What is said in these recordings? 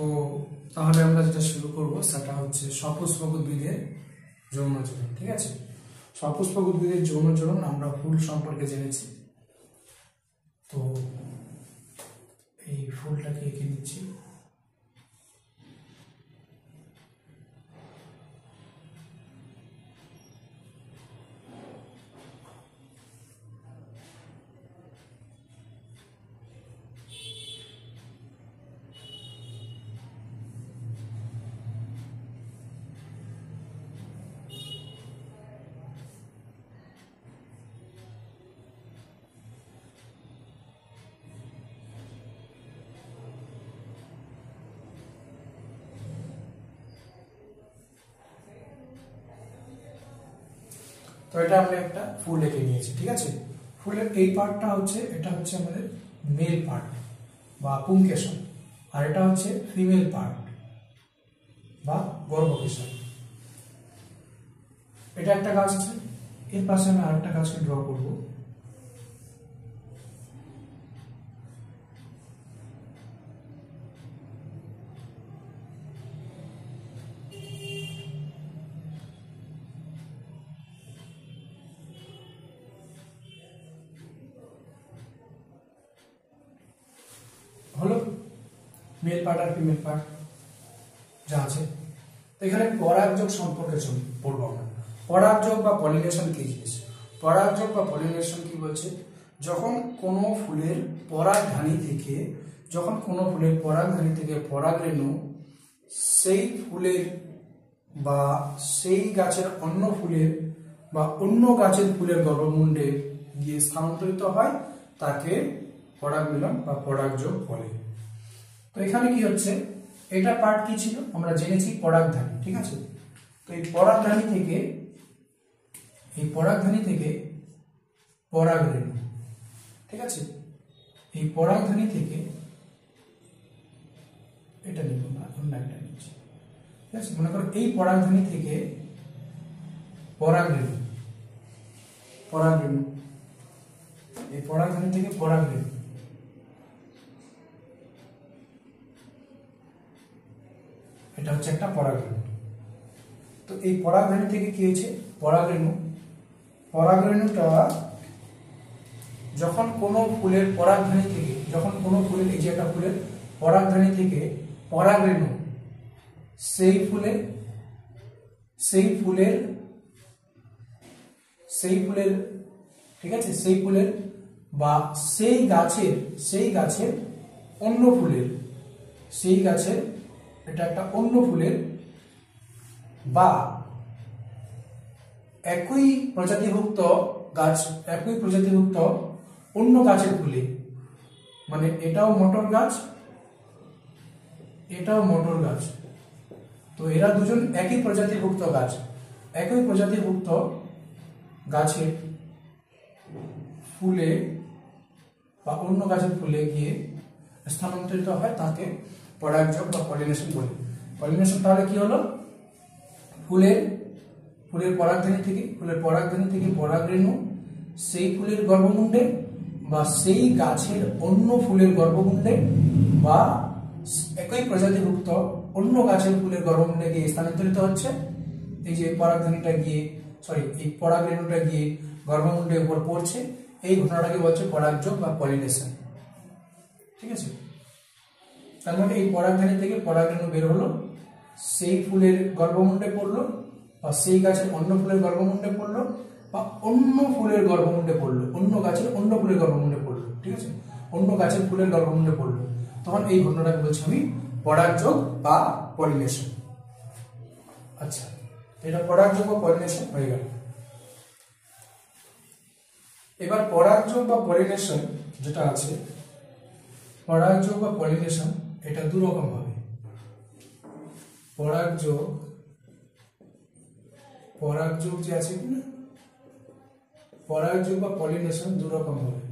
তো তাহলে আমরা যেটা শুরু করব সেটা হচ্ছে সপুষ্পক উদ্ভিদের যৌনচরণ। ঠিক আছে, সপুষ্পক উদ্ভিদের যৌনচরণ আমরা ফুল সম্পর্কে জেনেছি। তো এই ফুলটাকে এঁকে নিচ্ছি। তো এটা আমরা একটা ফুল এঁকে নিয়েছি। ঠিক আছে, ফুলের এই পার্টটা হচ্ছে, এটা হচ্ছে আমাদের মেল পার্ট বা পুংকেশন, আর এটা হচ্ছে ফিমেল পার্ট বা গর্ভকেশন। এটা একটা গাছ আছে, এর পাশে আমি আরেকটা গাছকে ড্র করব। হলো মেল পার্ট আর ফিমেল পার্ট যা আছে। তো এখানে পরাগযোগ সম্পর্কে পড়বো আমরা। পরাগযোগ বা পলিনেশন কি জিনিস? পরাগযোগ বা পলিনেশন কি বলছে? যখন কোনো ফুলের পরাগধানী থেকে পরাগরেণু সেই ফুলের বা সেই গাছের অন্য ফুলের বা অন্য গাছের ফুলের গর্ভমুণ্ডে গিয়ে স্থানান্তরিত হয়, তাকে পরাগ মিলন বা পরাগযোগ বলে। তো এখানে কি হচ্ছে, এটা পার্ট কি ছিল আমরা জেনেছি, পরাগধানী। ঠিক আছে, তো এই পরাগধানী থেকে পরাগরেণু, ঠিক আছে, এই পরাগধানী থেকে এটা নিব না, অন্য একটা নিচ্ছি। ঠিক আছে, মনে করো এই পরাগধানী থেকে পরাগরেণু, এই পরাগধানী থেকে পরাগরেণু, এটা হচ্ছে একটা পরাগরেণু। তো এই পরাগরেণু থেকে কি হয়েছে, পরাগরেণুটা যখন কোনো ফুলের পরাগধানী থেকে, এই যে একটা ফুলের পরাগধানী থেকে পরাগরেণু সেই ফুলের ঠিক আছে, সেই ফুলের বা সেই গাছের অন্য ফুলের, এটা একটা অন্য ফুলের বা একই প্রজাতিভুক্ত অন্য গাছের ফুলে, মানে এটাও মটর গাছ, তো এরা দুজন একই প্রজাতিভুক্ত গাছের ফুলে বা অন্য গাছের ফুলে গিয়ে স্থানান্তরিত হয়, তাকে পরাগযোগ বা পলিনেশন বলে। পলিনেশন তাহলে কি হলো, ফুলের পরাগধানী থেকে পরাগরেণু সেই ফুলের গর্ভমুণ্ডে বা সেই গাছের অন্য ফুলের গর্ভমুণ্ডে বা একই প্রজাতিভুক্ত অন্য গাছের ফুলের গর্ভমুণ্ডে গিয়ে স্থানান্তরিত হচ্ছে। এই যে এই পরাগরেণুটা গিয়ে গর্ভমুণ্ডের উপর পড়ছে, এই ঘটনাটাকে বলছে পরাগযোগ বা পলিনেশন। ঠিক আছে, তার মানে এই পরাগধানী থেকে পরাগরেণু বের হলো, সেই ফুলের গর্ভমুণ্ডে পড়লো বা সেই গাছের অন্য ফুলের গর্ভমুণ্ডে পড়লো বা অন্য ফুলের গর্ভমুণ্ডে পড়লো, অন্য গাছের অন্য ফুলের গর্ভমুণ্ডে পড়লো। ঠিক আছে, অন্য গাছের ফুলের গর্ভমুণ্ডে পড়লো, তখন এই ঘটনাটাকে বলছি আমি পরাগযোগ বা পলিনেশন। আচ্ছা, এটা পরাগযোগ বা পলিনেশন হয়ে গেল। এবার পরাগযোগ বা পলিনেশন যেটা আছে, পরাগযোগ বা পলিনেশন এটা দু রকম হবে। পরাগযোগ যে আছে কিনা, পরাগযোগ বা পলিনেশন দু রকম হবে।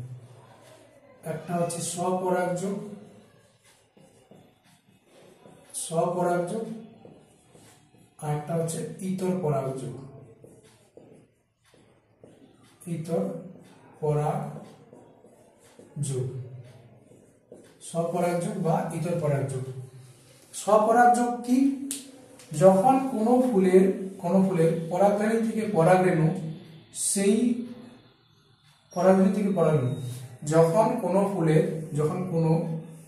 একটা হচ্ছে স্বপরাগযোগ, আর একটা হচ্ছে ইতর পরাগযোগ। স্বপরাগযোগ বা ইতর পরাগযোগ। স্বপরাগযোগ কি? যখন কোনো ফুলের পরাগধানী থেকে পরাগরেণু সেই পরাগধানী থেকে পরাগরেণু যখন কোনো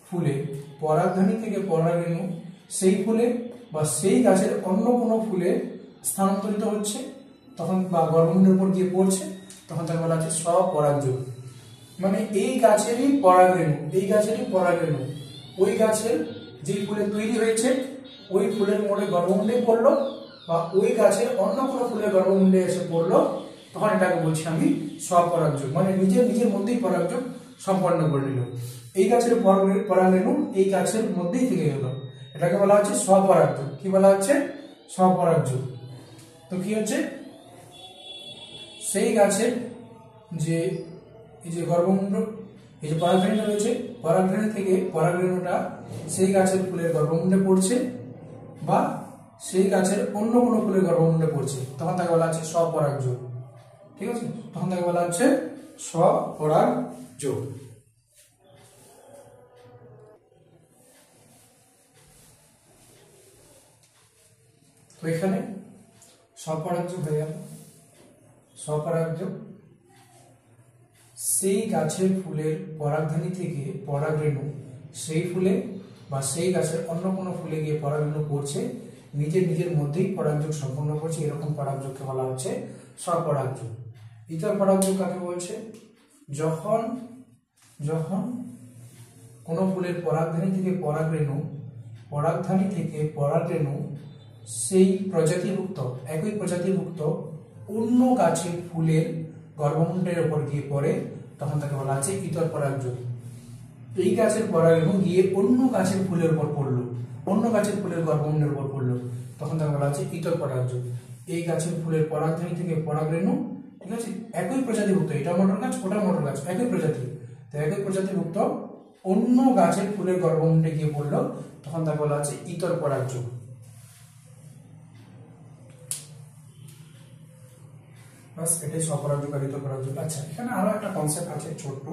ফুলে পরাগধানী থেকে পরাগরেণু সেই ফুলে বা সেই গাছের অন্য কোনো ফুলে স্থানান্তরিত হচ্ছে তখন বা গর্ভমুণ্ডের উপর গিয়ে পড়ছে, তখন তাকে বলা হচ্ছে স্বপরাগযোগ। মানে এই গাছেরই পরাগরেণু ওই গাছের যে ফুলে তৈরি হয়েছে ওই ফুলের মোড়ে গর্ভমুণ্ডে পড়লো বা ওই গাছের অন্য কোনো ফুলের গর্ভমুণ্ডে এসে পড়লো, তখন এটাকে বলছি আমি স্বপরাগযোগ। মানে নিজের মধ্যেই পরাগযোগ সম্পন্ন করে নিল। এই গাছের পরাগরেণু এই গাছের মধ্যেই থেকে গেল, এটাকে বলা হচ্ছে স্বপরাগযোগ। কি বলা হচ্ছে? স্বপরাগযোগ। তো কি হচ্ছে, সেই গাছের যে এই যে গর্ভমুণ্ড, এই যে পরাগধানীটা রয়েছে, পরাগধানী থেকে পরাগরেণুটা সেই গাছের ফুলের গর্ভমুণ্ডে পড়ছে বা সেই গাছের অন্য কোনো ফুলের গর্ভমুণ্ডে পড়ছে, তখন তাকে বলা হচ্ছে স্বপরাগযোগ। ঠিক আছে, তখন তাকে বলা হচ্ছে স্বপরাগযোগ। তো এখানে স্বপরাগযোগ হয়ে গেল। স্বপরাগযোগ সেই গাছের ফুলের পরাগধানী থেকে পরাগরেণু সেই ফুলে বা সেই গাছের অন্য কোনো ফুলে গিয়ে পরাগরেণু পড়ছে, নিজের মধ্যেই পরাগযোগ সম্পন্ন করছে, এরকম পরাগযোগকে বলা হচ্ছে স্বপরাগযোগ। ইতর পরাগযোগ কাকে বলছে? যখন কোনো ফুলের পরাগধানী থেকে পরাগরেণু সেই একই প্রজাতিভুক্ত অন্য গাছের ফুলের গর্ভমুণ্ডের উপর গিয়ে পড়ে, তখন তাকে বলা হচ্ছে ইতর পরাগযোগ। এই গাছের পরাগরেণু গিয়ে অন্য গাছের ফুলের উপর পড়লো, অন্য গাছের ফুলের গর্ভমুণ্ডের উপর পড়লো, তখন তাকে বলা হচ্ছে ইতর পরাগযোগ। এই গাছের ফুলের পরাগধানী থেকে পরাগরেণু, ঠিক আছে, একই প্রজাতিভুক্ত, এটা মটর গাছ ওটা মটর গাছ, একই প্রজাতি, তো একই প্রজাতিভুক্ত অন্য গাছের ফুলের গর্ভমুণ্ডে গিয়ে পড়লো, তখন তাকে বলা হচ্ছে ইতর পরাগযোগ। এটাই স্বপরাগযোগ আর ইতর পরাগযোগ। আচ্ছা, এখানে আরো একটা কনসেপ্ট আছে ছোট্ট,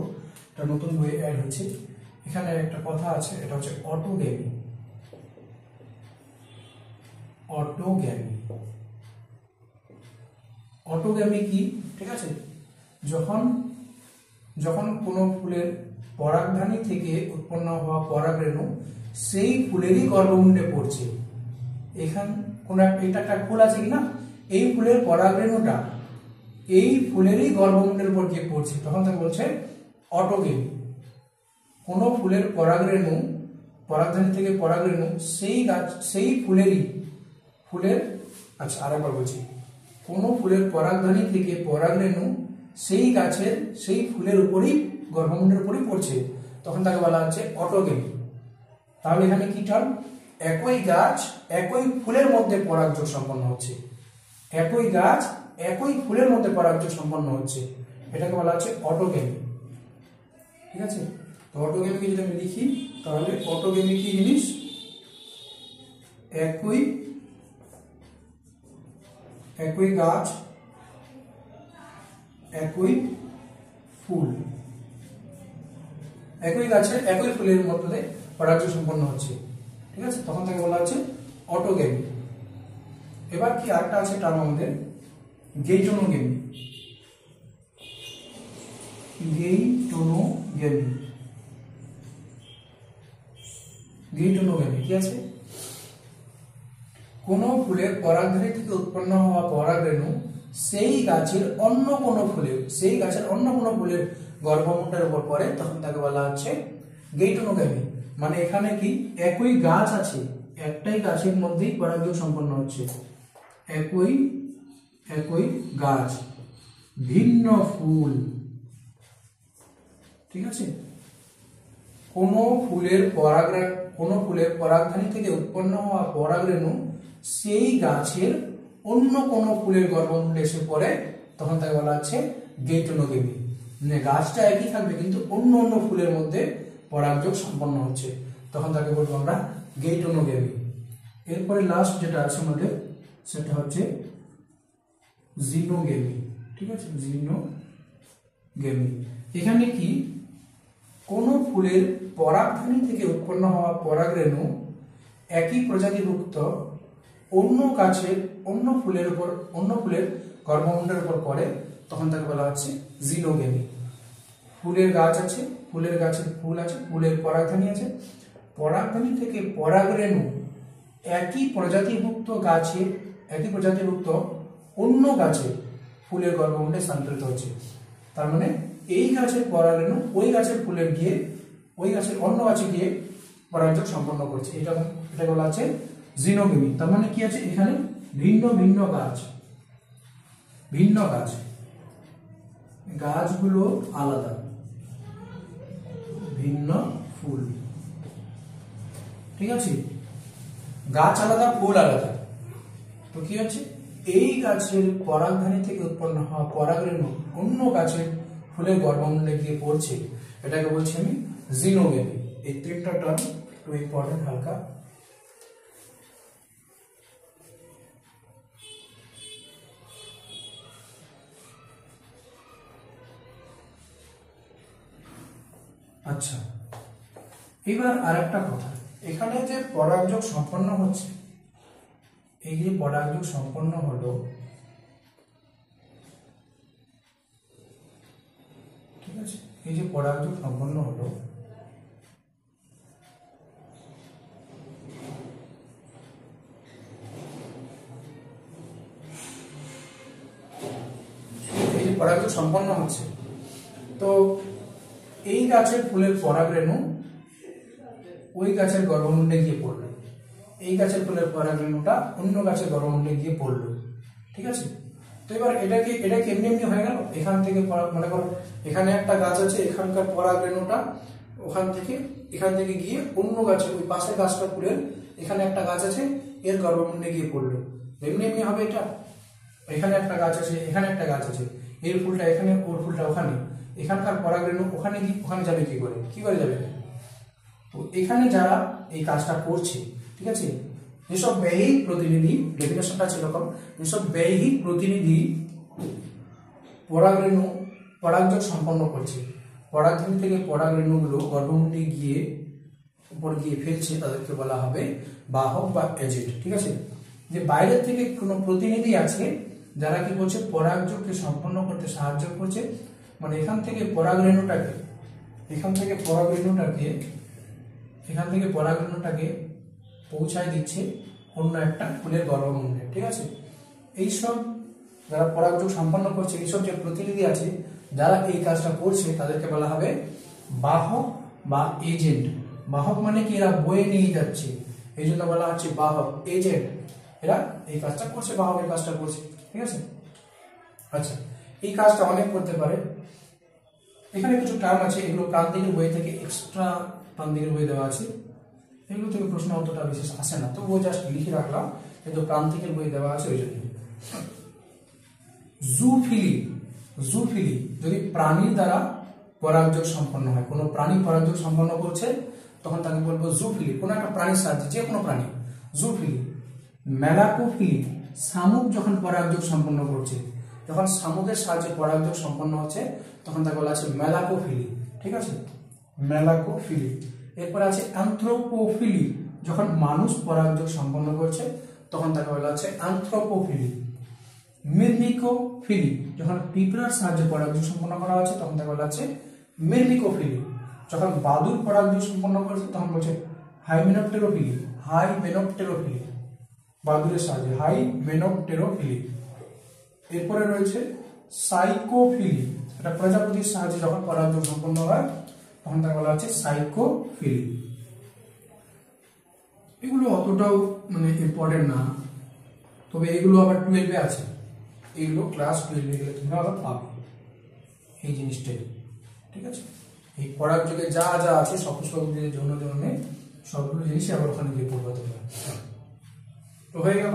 এটা নতুন বইয়ে অ্যাড হয়েছে। এখানে একটা কথা আছে, এটা হচ্ছে অটোগ্যামি। অটোগ্যামি কি? ঠিক আছে, যখন কোনো ফুলের পরাগধানী থেকে উৎপন্ন হওয়া পরাগরেণু সেই ফুলেরই গর্ভমুণ্ডে পড়ছে। এখান এটা একটা ফুল আছে কিনা, এই ফুলের পরাগরেণুটা এই ফুলেরই গর্ভমুণ্ডের উপর গিয়ে পড়ছে, তখন তাকে বলছে অটোগ্যামি। কোন ফুলের পরাগধানী থেকে পরাগরেণু সেই ফুলের আচ্ছা আরেকবার বলছি, কোন ফুলের পরাগধানী থেকে পরাগরেণু সেই গাছের সেই ফুলের উপরই গর্ভমুণ্ডের উপরই পড়ছে, তখন তাকে বলা হচ্ছে অটোগ্যামি। তাহলে এখানে কি টার্ম? একই গাছ একই ফুলের মধ্যে পরাগযোগ সম্পন্ন হচ্ছে, একই গাছ একই ফুলের মধ্যে পরাগযোগ সম্পন্ন হচ্ছে, এটাকে বলা হচ্ছে অটোগ্যামি। ঠিক আছে, তো অটোগ্যামিকে যদি আমি লিখি, তাহলে অটোগ্যামি কি জিনিস? একই গাছ একই ফুল, একই গাছের একই ফুলের মধ্যে পরাগযোগ সম্পন্ন হচ্ছে। ঠিক আছে, তখন তাকে বলা হচ্ছে অটোগ্যামি। এবার কি আরেকটা আছে টার্ম আমাদের, গেইটোনোগ্যামি। গেইটোনোগ্যামি কি আছে? কোন ফুলের পরাগধানী থেকে উৎপন্ন হওয়া পরাগরেণু সেই গাছের অন্য কোনো ফুলের গর্ভমুণ্ডের উপর পড়ে, তখন তাকে বলা হচ্ছে গেইটোনোগ্যামি। মানে এখানে কি একই গাছ আছে, একটাই গাছের মধ্যেই পরাগযোগ সম্পন্ন হচ্ছে, একই গাছ ভিন্ন ফুল। ঠিক আছে, কোন ফুলের পরাগধানী থেকে উৎপন্ন হওয়া পরাগরেণু সেই গাছের অন্য কোনো ফুলের গর্ভমুণ্ডে এসে পড়ে, তখন তাকে বলা হচ্ছে গেইটোনোগ্যামি। মানে গাছটা একই থাকবে কিন্তু অন্য অন্য ফুলের মধ্যে পরাগযোগ সম্পন্ন হচ্ছে, তখন তাকে বলবো আমরা গেইটোনোগ্যামি। এরপরে লাস্ট যেটা আছে আমাদের, সেটা হচ্ছে জিনোগ্যামি। ঠিক আছে, জিনোগ্যামি। এখানে কি কোন ফুলের পরাগধানী থেকে উৎপন্ন হওয়া পরাগরেণু একই প্রজাতিভুক্ত অন্য গাছের অন্য ফুলের উপর অন্য ফুলের গর্ভমুণ্ডের উপর পড়ে তখন তাকে বলা হচ্ছে জিনোগেমি। ফুলের গাছ আছে, ফুলের গাছে ফুল আছে, ফুলের পরাগধানী আছে, পরাগধানী থেকে পরাগরেণু একই প্রজাতিভুক্ত গাছে একই প্রজাতিভুক্ত অন্য গাছে ফুলের গর্ভমুণ্ডে স্থানান্তরিত হচ্ছে। তার মানে এই গাছের পরাগরেণু ওই গাছের ফুলে গিয়ে ওই গাছের অন্য গাছে গিয়ে পরাগযোগ সম্পন্ন করছে, এটা বলা আছে জিনোগেমি। তার মানে কি আছে, এখানে ভিন্ন ভিন্ন গাছ, ভিন্ন গাছ, গাছগুলো আলাদা, ভিন্ন ফুল, ঠিক আছে, গাছ আলাদা ফুল আলাদা। তো কি হচ্ছে, এই গাছের পরাগধানী থেকে উৎপন্ন হওয়া পরাগরেণু অন্য গাছের ফুলের গর্ভমুণ্ডে গিয়ে পড়ছে, এটাকে বলছি আমি জিনোগেমি। এই তিনটা টার্ম একটু ইম্পর্টেন্ট হালকা। আচ্ছা, এবার আর একটা কথা, এখানে যে পরাগযোগ সম্পন্ন হচ্ছে, এই যে পরাগযোগ সম্পন্ন হলো, ঠিক আছে, এই যে পরাগযোগ সম্পন্ন হলো, এই যে পরাগযোগ সম্পন্ন হচ্ছে, তো এই গাছের ফুলের পরাগরেণু ওই গাছের গর্ভমুণ্ডে গিয়ে পড়লো, এই গাছের ফুলের পরাগরেণুটা অন্য গাছের গর্ভমুণ্ডে গিয়ে পড়লো, ঠিক আছে। তো এবার এটা এমনি এমনি হয়ে গেল, এখান থেকে মনে করো এখানে একটা গাছ আছে, এখানকার পরাগরেণুটা এখান থেকে গিয়ে অন্য গাছে ওই পাশের গাছটা ফুলের এখানে একটা গাছ আছে এর গর্ভমুণ্ডে গিয়ে পড়লো, এমনি এমনি হবে এটা। এখানে একটা গাছ আছে, এখানে একটা গাছ আছে, এর ফুলটা এখানে, ওর ফুলটা ওখানে, এখানকার পরাগরেণু ওখানে যাবে কি করে যাবে। তো এখানে যারা এই কাজটা করছে, ঠিক আছে, যেসব ব্যয়িক প্রতিনিধি, ডেফিনেশনটা আছে এরকম, যেসব ব্যয়িক প্রতিনিধি পরাগযোগ সম্পন্ন করছে, পরাগধানী থেকে পরাগরেণুগুলো গর্ভমুণ্ডে গিয়ে উপর গিয়ে ফেলছে, তাদেরকে বলা হবে বাহক বা এজেন্ট, ঠিক আছে। যে বাইরের থেকে কোনো প্রতিনিধি আছে যারা কি করছে, পরাগযোগকে সম্পন্ন করতে সাহায্য করছে, মানে এখান থেকে পরাগরেণুটাকে পৌঁছায় দিচ্ছে অন্য একটা ফুলের গর্ভমুণ্ডে, ঠিক আছে। এইসব যারা পরাগযোগ সম্পন্ন করছে, এইসব যে প্রতিনিধি আছে যারা এই কাজটা করছে, তাদেরকে বলা হবে বাহক বা এজেন্ট। বাহক মানে কি, এরা বয়ে নিয়ে যাচ্ছে, এই জন্য বলা হচ্ছে বাহক, এজেন্ট, এরা এই কাজটা করছে, বাহক এই কাজটা করছে, ঠিক আছে। আচ্ছা, এই কাজটা অনেক করতে পারে। এখানে কিছু টার্ম আছে, এগুলো প্রান্তিকের বই থেকে, এক্সট্রা প্রান্তিকের বই দেওয়া আছে, এগুলো থেকে প্রশ্ন অতটা বিশেষ আসে না, তবুও জাস্ট লিখে রাখলাম, কিন্তু প্রান্তিকের বই দেওয়া আছে ওই জন্য। জুফিলি যদি প্রাণীর দ্বারা পরাগযোগ সম্পন্ন হয়, কোনো প্রাণী পরাগযোগ সম্পন্ন করছে, তখন তাকে বলবো জুফিলি, কোনো একটা প্রাণীর সাহায্যে, যে কোনো প্রাণী, জুফিলি। মেলাকোফিলি, শামুক যখন পরাগযোগ সম্পন্ন করছে, যখন শামুকের সাহায্যে পরাগযোগ সম্পন্ন হচ্ছে, তখন তাকে বলা আছে মেলাকোফিলি, ঠিক আছে, মেলাকোফিলি। এরপর আছে অ্যানথ্রোপোফিলি, যখন মানুষ পরাগযোগ সম্পন্ন করছে, তখন তাকে বলা আছে অ্যানথ্রোপোফিলি। মির্মিকোফিলি, যখন পিঁপড়ার সাহায্যে পরাগযোগ সম্পন্ন করা হচ্ছে, তখন তাকে বলা আছে মির্মিকোফিলি। যখন বাদুড় পরাগযোগ সম্পন্ন করছে, তখন বলছে হাইমেনোপটেরোফিলি, বাদুড়ের সাহায্যে হাইমেনোপটেরোফিলি। এরপরে রয়েছে সাইকোফিলি, এটা প্রজাপতির সাহায্যে যখন পরাগযোগ সম্পন্ন হয়, তখন তাকে বলা হচ্ছে সাইকোফিলি। এগুলো অতটাও মানে ইম্পর্টেন্ট না, তবে এগুলো আবার 12-এ আছে, এগুলো ক্লাস 12-এ গেলে তোমরা আবার পাবে এই জিনিসটাই, ঠিক আছে। এই পরাগযোগে যা যা আছে সপুষ্পক যৌন জন্মে সবগুলো জিনিসই আবার ওখানে গিয়ে পড়বে তোমরা। তো হয়ে গেল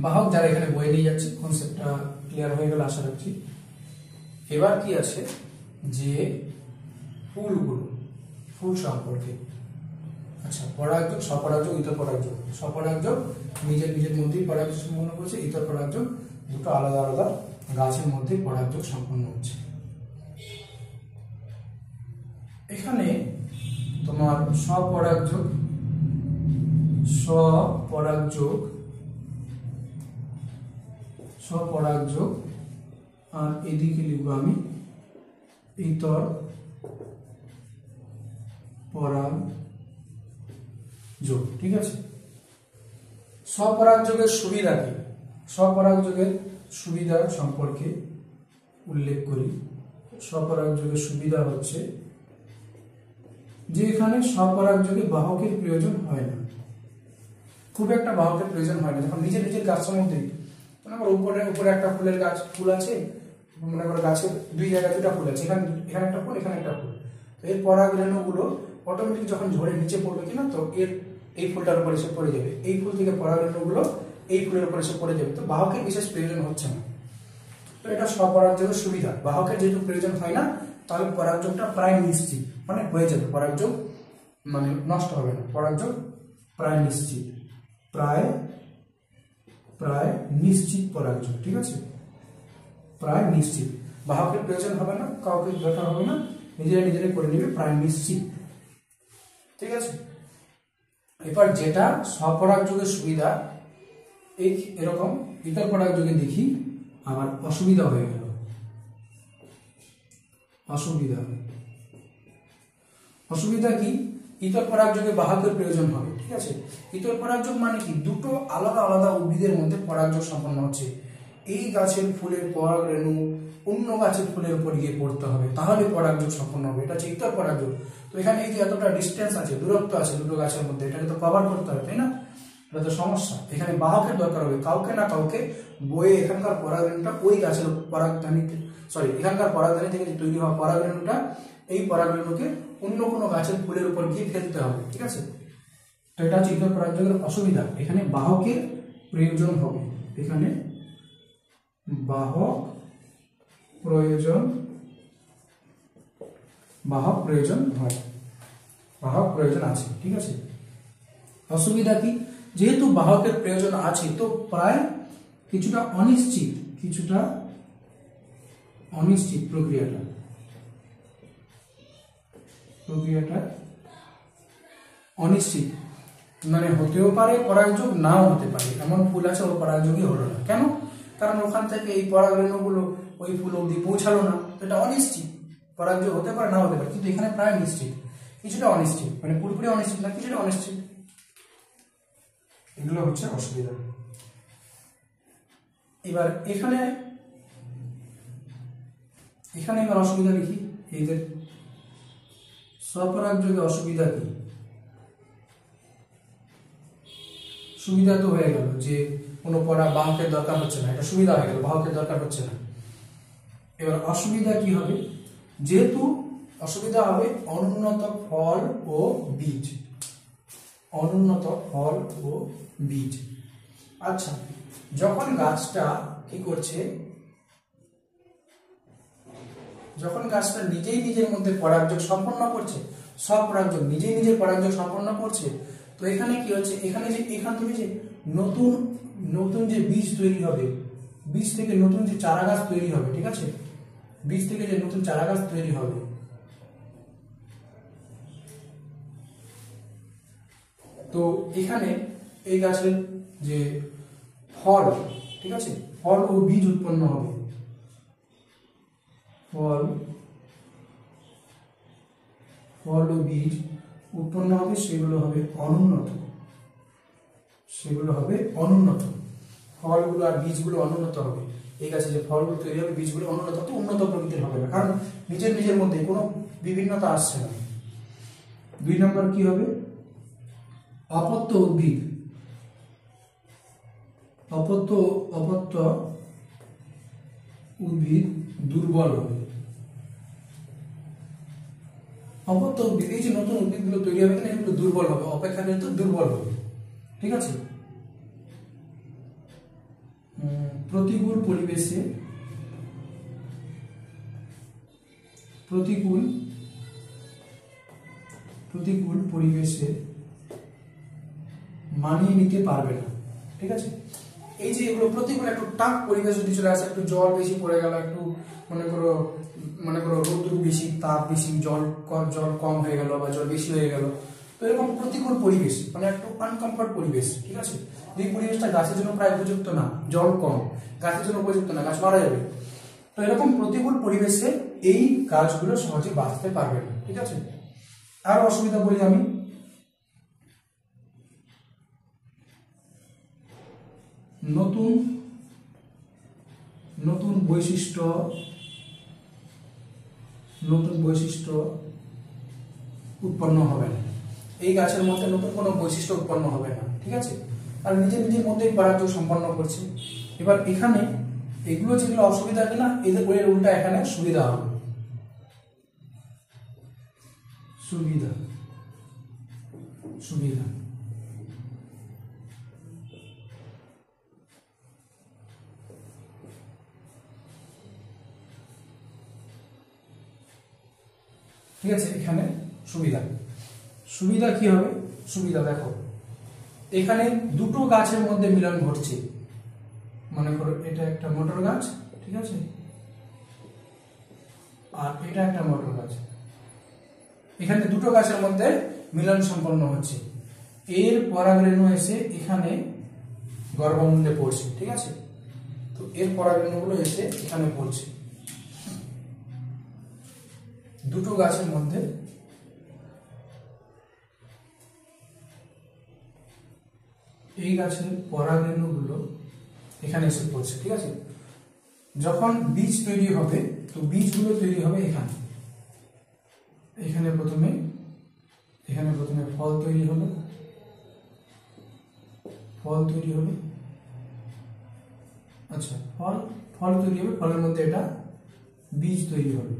বাহক যারা এখানে বয়ে নিয়ে যাচ্ছে, কনসেপ্টটা ক্লিয়ার হয়ে গেল আশা রাখছি। এবার কি আছে যে ফুল সম্পর্কে। আচ্ছা, পরাগযোগ, স্বপরাগযোগ, ইতর পরাগযোগ। স্বপরাগযোগ নিজের মধ্যেই পরাগযোগ সম্পন্ন করছে, ইতর পরাগযোগ দুটো আলাদা আলাদা গাছের মধ্যে পরাগযোগ সম্পন্ন হচ্ছে। এখানে তোমার স্বপরাগযোগ স্বপরাগযোগ আর এদিকে লিখব আমি ইতর পরাগযোগ। ঠিক আছে, স্বপরাগযোগের সুবিধা কি? স্বপরাগযোগের সুবিধা সম্পর্কে উল্লেখ করি। স্বপরাগযোগের সুবিধা হচ্ছে যে এখানে স্বপরাগযোগে বাহকের প্রয়োজন হয় না, খুব একটা বাহকের প্রয়োজন হয় না। যখন নিজের নিজের গাছের মধ্যে মনে করো উপরে একটা ফুলের গাছ ফুল আছে, মনে করো গাছের দুই জায়গায় দুটা ফুল আছে, এখানে একটা ফুল এখানে একটা ফুল, তো এর পরাগরেণুগুলো অটোমেটিক যখন ঝরে নিচে পড়বে কিনা, তো এই ফুলটার উপর এসে পড়ে যাবে, এই ফুল থেকে পরাগরেণুগুলো এই ফুলের উপর এসে পড়ে যাবে, তো বাহকের বিশেষ প্রয়োজন হচ্ছে না। তো এটা স্বপরাগযোগের সুবিধা। বাহকের যেহেতু প্রয়োজন হয় না, তাহলে পরাগযোগটা প্রায় নিশ্চিত, মানে হয়ে যাবে, পরাগযোগ মানে নষ্ট হবে না, পরাগযোগ প্রায় নিশ্চিত, প্রায় নিশ্চিত পরাগযোগ। ঠিক আছে, প্রায় নিশ্চিত, বাহকের প্রয়োজন হবে না, কাউকে দরকার হবে না, নিজেরা করে নেবে, প্রায় নিশ্চিত। ঠিক আছে, এবার যেটা স্বপরাগযোগের সুবিধা, এই এরকম ইতর পরাগযোগে দেখি আমার অসুবিধা হয়ে গেল। অসুবিধা কি? ইতর পরাগযোগে বাহকের প্রয়োজন হবে। ঠিক আছে, ইতর পরাগযোগ মানে কি? দুটো আলাদা আলাদা উদ্ভিদের মধ্যে পরাগযোগ সম্পন্ন হচ্ছে। এই গাছের ফুলের পরাগরেণু অন্য গাছের ফুলের উপর গিয়ে পড়তে হবে, তাহলে পরাগযোগ সম্পন্ন হবে, এটা হচ্ছে ইতর পরাগযোগ। তো এখানে এই যে এতটা ডিস্টেন্স আছে, দূরত্ব আছে দুটো গাছের মধ্যে, এটাকে তো কভার করতে হবে, তাই না? এটা তো সমস্যা। এখানে বাহকের দরকার হবে, কাউকে না কাউকে বয়ে এখানকার পরাগরেণুটা ওই গাছের এখানকার পরাগধানী থেকে তৈরি হওয়া পরাগরেণুটা এই পরাগরেণুকে অন্য কোনো গাছের ফুলের উপর গিয়ে ফেলতে হবে। ঠিক আছে, তো এটা হচ্ছে ইতর পরাগযোগের অসুবিধা। এখানে বাহকের প্রয়োজন হবে, এখানে বাহক প্রয়োজন হয়, বাহক প্রয়োজন আছে। ঠিক আছে, অসুবিধা কি? যেহেতু বাহকের প্রয়োজন আছে, তো প্রায় কিছুটা অনিশ্চিত প্রক্রিয়াটা অনিশ্চিত, মানে হতেও পারে পরাগযোগ, নাও হতে পারে। এমন ফুল আছে ও পরাগযোগই হলো না, কেন? কারণ ওখান থেকে এই পরাগরেণুগুলো ওই ফুল অবধি পৌঁছালো না, এটা অনিশ্চিত। পরাগযোগ হতে পারে, না হতে পারে, কিন্তু এখানে প্রায় নিশ্চিত, কিছুটা অনিশ্চিত, মানে পুরোপুরি অনিশ্চিত না, কিছুটা অনিশ্চিত। এগুলো হচ্ছে অসুবিধা। এবার এখানে এবার অসুবিধা লিখি। এই যে স্বপরাগযোগে অসুবিধা কি? সুবিধা তো হয়ে গেল যে কোনো বাহকের দরকার হচ্ছে না, এটা সুবিধা হয়ে গেল, বাহকের দরকার হচ্ছে না। এবার অসুবিধা কি হবে? যেহেতু অসুবিধা হবে অনুন্নত ফল ও বীজ, আচ্ছা, যখন গাছটা কি করছে, যখন গাছটা নিজেই নিজের মধ্যে পরাগযোগ সম্পন্ন করছে, সব পরাগযোগ নিজের পরাগযোগ সম্পন্ন করছে, তো এখানে কি হচ্ছে, এখানে যে এখান থেকে যে নতুন যে বীজ তৈরি হবে, বীজ থেকে নতুন যে চারা গাছ তৈরি হবে, ঠিক আছে, বীজ থেকে যে নতুন চারা গাছ তৈরি হবে, তো এখানে এই গাছের যে ফল, ঠিক আছে, ফল ও বীজ উৎপন্ন হবে, ফল ও বীজ উৎপন্ন হবে, সেগুলো হবে অনুন্নত, ফলগুলো আর বীজগুলো অনুন্নত হবে। এই গাছে যে ফলগুলো তৈরি হবে, বীজগুলো অনুন্নত, তো উন্নত প্রকৃতির হবে না, কারণ নিজের মধ্যে কোনো বিভিন্নতা আসছে না। 2 নম্বর কি হবে? অপত্য উদ্ভিদ, অপত্য উদ্ভিদ দুর্বল হবে। অপত্য উদ্ভিদ, এই যে নতুন উদ্ভিদগুলো তৈরি হবে না, এগুলো দুর্বল হবে, অপেক্ষাকৃত দুর্বল হবে, ঠিক আছে। প্রতিকূল পরিবেশে মানিয়ে নিতে পারবে না, ঠিক আছে। এই যে এগুলো প্রতিকূল, একটু টাফ পরিবেশ যদি চলে আসে, একটু জল বেশি পড়ে গেল, একটু মনে করো রোদ বেশি, তাপ বেশি, জল কম হয়ে গেল বা জল বেশি হয়ে গেল, তো এরকম প্রতিকূল পরিবেশ মানে একটু আনকমফর্ট পরিবেশ, ঠিক আছে, এই পরিবেশটা গাছের জন্য প্রায় উপযুক্ত না, জল কম, গাছের জন্য উপযুক্ত না, গাছ মারা যাবে। তো এরকম প্রতিকূল পরিবেশে এই গাছগুলো সহজে বাঁচতে পারবে না, ঠিক আছে। আর অসুবিধা বলি আমি, নতুন নতুন বৈশিষ্ট্য উৎপন্ন হবে না, এই গাছের মধ্যে নতুন কোনো বৈশিষ্ট্য উৎপন্ন হবে না, ঠিক আছে। আর নিজের মধ্যেই পরাগযোগ সম্পন্ন করছে। এবার এখানে এগুলো যেগুলো অসুবিধা হবে না, এদের উল্টা এখানে সুবিধা হবে, সুবিধা। ঠিক আছে, এখানে সুবিধা কি হবে? সুবিধা দেখো, এখানে দুটো গাছের মধ্যে মিলন ঘটছে, মনে করো এটা একটা মটর গাছ, ঠিক আছে, আর এটা একটা মটর গাছ, এখানে দুটো গাছের মধ্যে মিলন সম্পন্ন হচ্ছে, এর পরাগরেণু এসে এখানে গর্ভমুণ্ডে পড়ছে, ঠিক আছে। তো এর পরাগরেণুগুলো এসে এখানে পড়ছে, দুটো গাছের মধ্যে এই গাছের পরাগরেণুগুলো এখানে এসে পড়ছে, ঠিক আছে। যখন বীজ তৈরি হবে, তো বীজগুলো তৈরি হবে এখানে, এখানে প্রথমে ফল তৈরি হবে, আচ্ছা, ফল তৈরি হবে, ফলের মধ্যে এটা বীজ তৈরি হবে।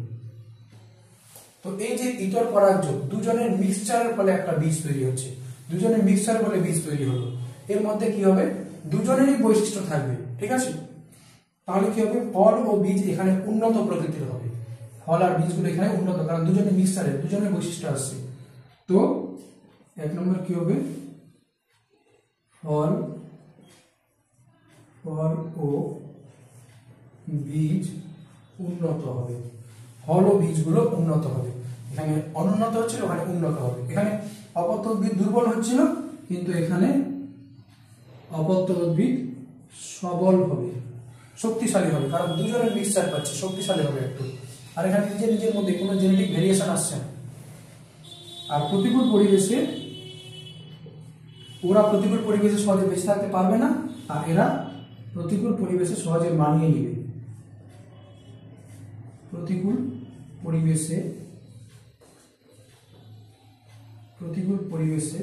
তো এই যে ইতর পরাগযোগ, দুজনের মিক্সচারের ফলে একটা বীজ তৈরি হচ্ছে, দুজনের মিক্সচারের ফলে বীজ তৈরি হলো, এর মধ্যে কি হবে? দুজনেরই বৈশিষ্ট্য থাকবে, ঠিক আছে। তাহলে কি হবে? ফল ও বীজ এখানে উন্নত প্রকৃতির হবে, ফল আর বীজগুলো এখানে উন্নত, কারণ দুজনের মিক্সচারের, দুজনের বৈশিষ্ট্য আসছে। তো এক নম্বর কি হবে? ফল ও বীজ উন্নত হবে, ফল ও বীজগুলো উন্নত হবে, এখানে অনুন্নত হচ্ছিল, ওখানে উন্নত হবে। এখানে অপত্য উদ্ভিদ দুর্বল হচ্ছিল, কিন্তু এখানে অপত্য উদ্ভিদ সবল হবে, শক্তিশালী হবে, কারণ দুজনের মিক্সচার পাচ্ছে, শক্তিশালী হবে একটু। আর এখানে নিজের মধ্যে কোনো জেনেটিক ভেরিয়েশন আসছে না। আর প্রতিকূল পরিবেশে ওরা প্রতিকূল পরিবেশে সহজে বেঁচে থাকতে পারবে না, আর এরা প্রতিকূল পরিবেশে সহজে মানিয়ে নিবে, প্রতিকূল পরিবেশে